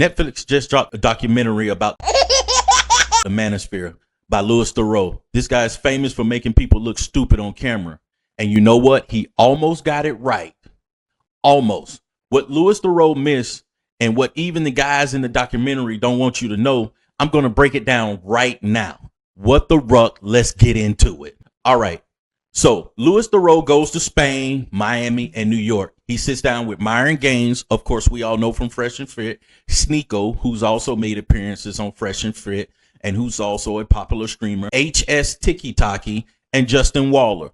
Netflix just dropped a documentary about the manosphere by Louis Theroux. This guy is famous for making people look stupid on camera. And you know what? He almost got it right. Almost. What Louis Theroux missed and what even the guys in the documentary don't want you to know, I'm going to break it down right now. What the Ruck? Let's get into it. All right. So Louis Theroux goes to Spain, Miami, and New York. He sits down with Myron Gaines. Of course, we all know from Fresh and Fit. Sneeko, who's also made appearances on Fresh and Fit and who's also a popular streamer. HS Tiki Taki and Justin Waller.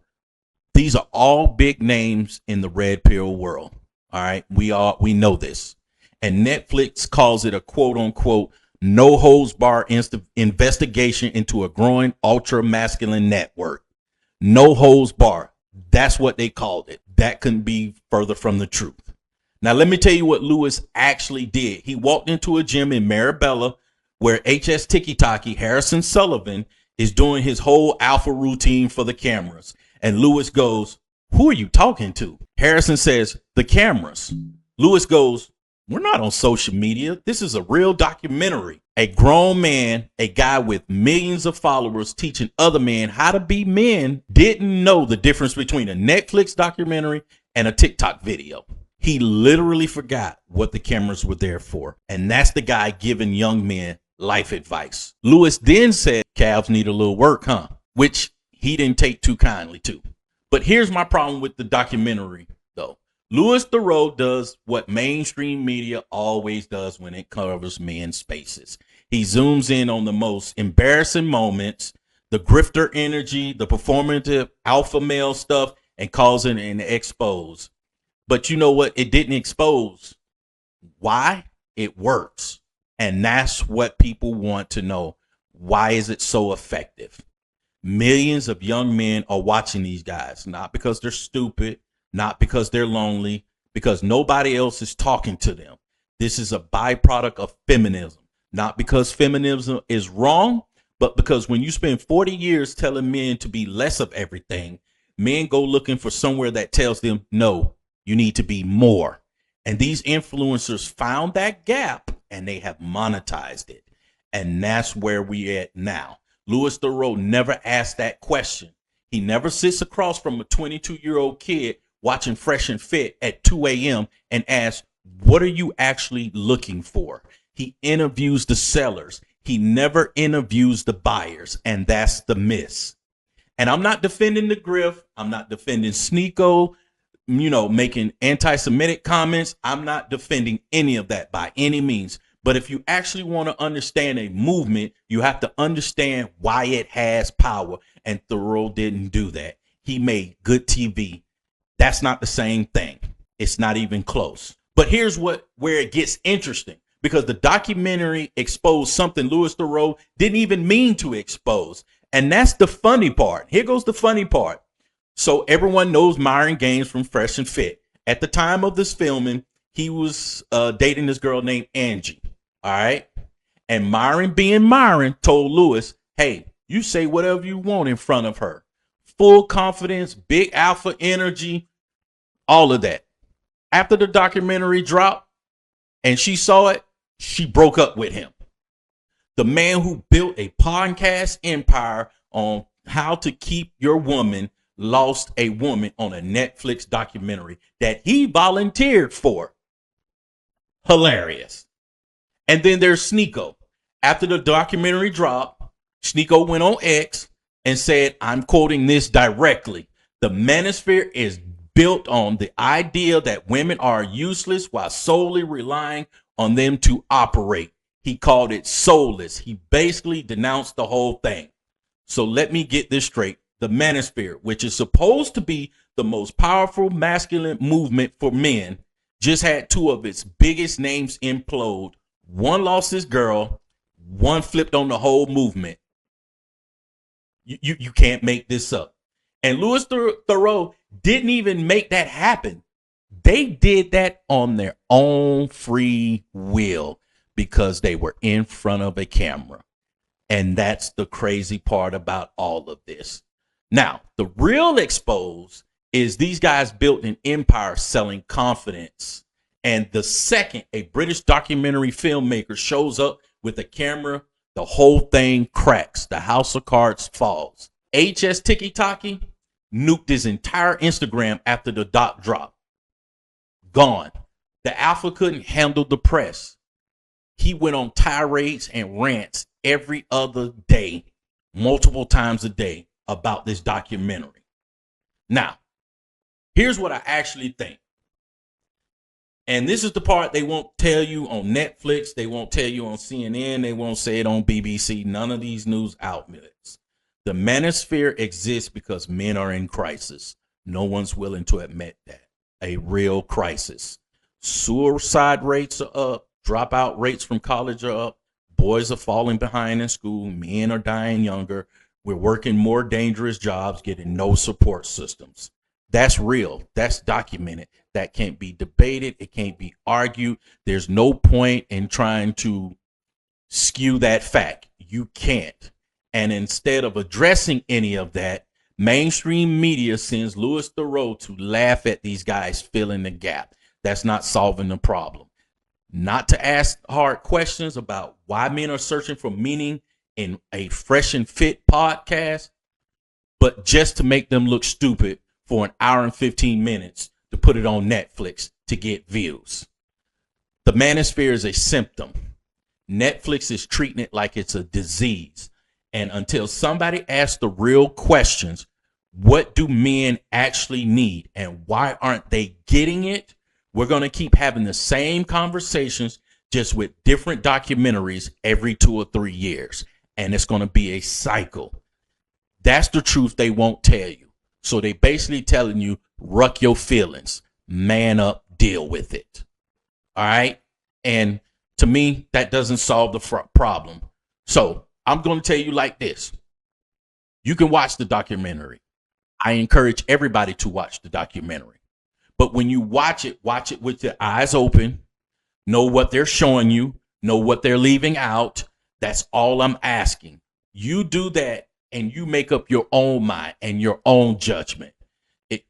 These are all big names in the red pill world. All right. We know this. And Netflix calls it a quote unquote no holds bar investigation into a growing ultra masculine network. No holds bar. That's what they called it. That couldn't be further from the truth. Now, let me tell you what Louis actually did. He walked into a gym in Marabella where HS Tiki Taki, Harrison Sullivan, is doing his whole alpha routine for the cameras. And Louis goes, "Who are you talking to?" Harrison says, "The cameras." Louis goes, "We're not on social media. This is a real documentary." A grown man, a guy with millions of followers teaching other men how to be men, didn't know the difference between a Netflix documentary and a TikTok video. He literally forgot what the cameras were there for. And that's the guy giving young men life advice. Louis then said, "Calves need a little work, huh?" Which he didn't take too kindly to. But here's my problem with the documentary, though. Louis Theroux does what mainstream media always does when it covers men's spaces. He zooms in on the most embarrassing moments, the grifter energy, the performative alpha male stuff, and calls it an expose. But you know what? It didn't expose. Why? It works. And that's what people want to know. Why is it so effective? Millions of young men are watching these guys, not because they're stupid, not because they're lonely, because nobody else is talking to them. This is a byproduct of feminism, not because feminism is wrong, but because when you spend 40 years telling men to be less of everything, men go looking for somewhere that tells them, no, you need to be more. And these influencers found that gap and they have monetized it. And that's where we at now. Louis Theroux never asked that question. He never sits across from a 22-year-old kid watching Fresh and Fit at 2 a.m. and asks, what are you actually looking for? He interviews the sellers. He never interviews the buyers. And that's the miss. And I'm not defending the grift. I'm not defending Sneeko, making anti-Semitic comments. I'm not defending any of that by any means. But if you actually want to understand a movement, you have to understand why it has power. And Theroux didn't do that. He made good TV. That's not the same thing. It's not even close. But here's where it gets interesting, because the documentary exposed something Louis Theroux didn't even mean to expose. And that's the funny part. Here goes the funny part. So everyone knows Myron Gaines from Fresh and Fit. At the time of this filming, he was dating this girl named Angie. All right. And Myron, being Myron, told Louis, hey, you say whatever you want in front of her. Full confidence, big alpha energy, all of that. After the documentary dropped and she saw it, she broke up with him. The man who built a podcast empire on how to keep your woman lost a woman on a Netflix documentary that he volunteered for. Hilarious. And then there's Sneeko. After the documentary dropped, Sneeko went on X and said, I'm quoting this directly. The manosphere is built on the idea that women are useless while solely relying on them to operate. He called it soulless. He basically denounced the whole thing. So let me get this straight. The manosphere, which is supposed to be the most powerful masculine movement for men, just had two of its biggest names implode. One lost his girl. One flipped on the whole movement. You can't make this up. And Louis Theroux didn't even make that happen. They did that on their own free will because they were in front of a camera. And that's the crazy part about all of this. Now, the real expose is these guys built an empire selling confidence And the second a British documentary filmmaker shows up with a camera, the whole thing cracks. The house of cards falls. HS Tiki Taki nuked his entire Instagram after the doc drop. Gone. The alpha couldn't handle the press. He went on tirades and rants every other day, multiple times a day, about this documentary. Now, here's what I actually think. And this is the part they won't tell you on Netflix. They won't tell you on CNN. They won't say it on BBC. None of these news outlets. The manosphere exists because men are in crisis. No one's willing to admit that. A real crisis. Suicide rates are up. Dropout rates from college are up. Boys are falling behind in school. Men are dying younger. We're working more dangerous jobs, getting no support systems. That's real. That's documented. That can't be debated. It can't be argued. There's no point in trying to skew that fact. You can't. And instead of addressing any of that, mainstream media sends Louis Theroux to laugh at these guys filling the gap. That's not solving the problem. Not to ask hard questions about why men are searching for meaning in a Fresh and Fit podcast, but just to make them look stupid for an hour and 15 minutes to put it on Netflix to get views. The manosphere is a symptom. Netflix is treating it like it's a disease. And until somebody asks the real questions, what do men actually need and why aren't they getting it? We're going to keep having the same conversations, just with different documentaries every 2 or 3 years. And it's going to be a cycle. That's the truth they won't tell you. So they basically telling you, ruck your feelings, man up, deal with it. All right. And to me, that doesn't solve the problem. So I'm going to tell you like this. You can watch the documentary. I encourage everybody to watch the documentary. But when you watch it with your eyes open, know what they're showing you, know what they're leaving out. That's all I'm asking. You do that and you make up your own mind and your own judgment. And,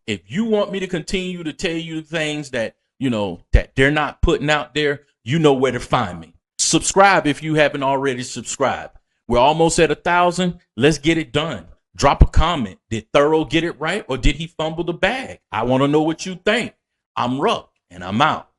if you want me to continue to tell you things that, that they're not putting out there, you know where to find me. Subscribe if you haven't already subscribed. We're almost at 1,000. Let's get it done. Drop a comment. Did Theroux get it right or did he fumble the bag? I want to know what you think. I'm Ruck and I'm out.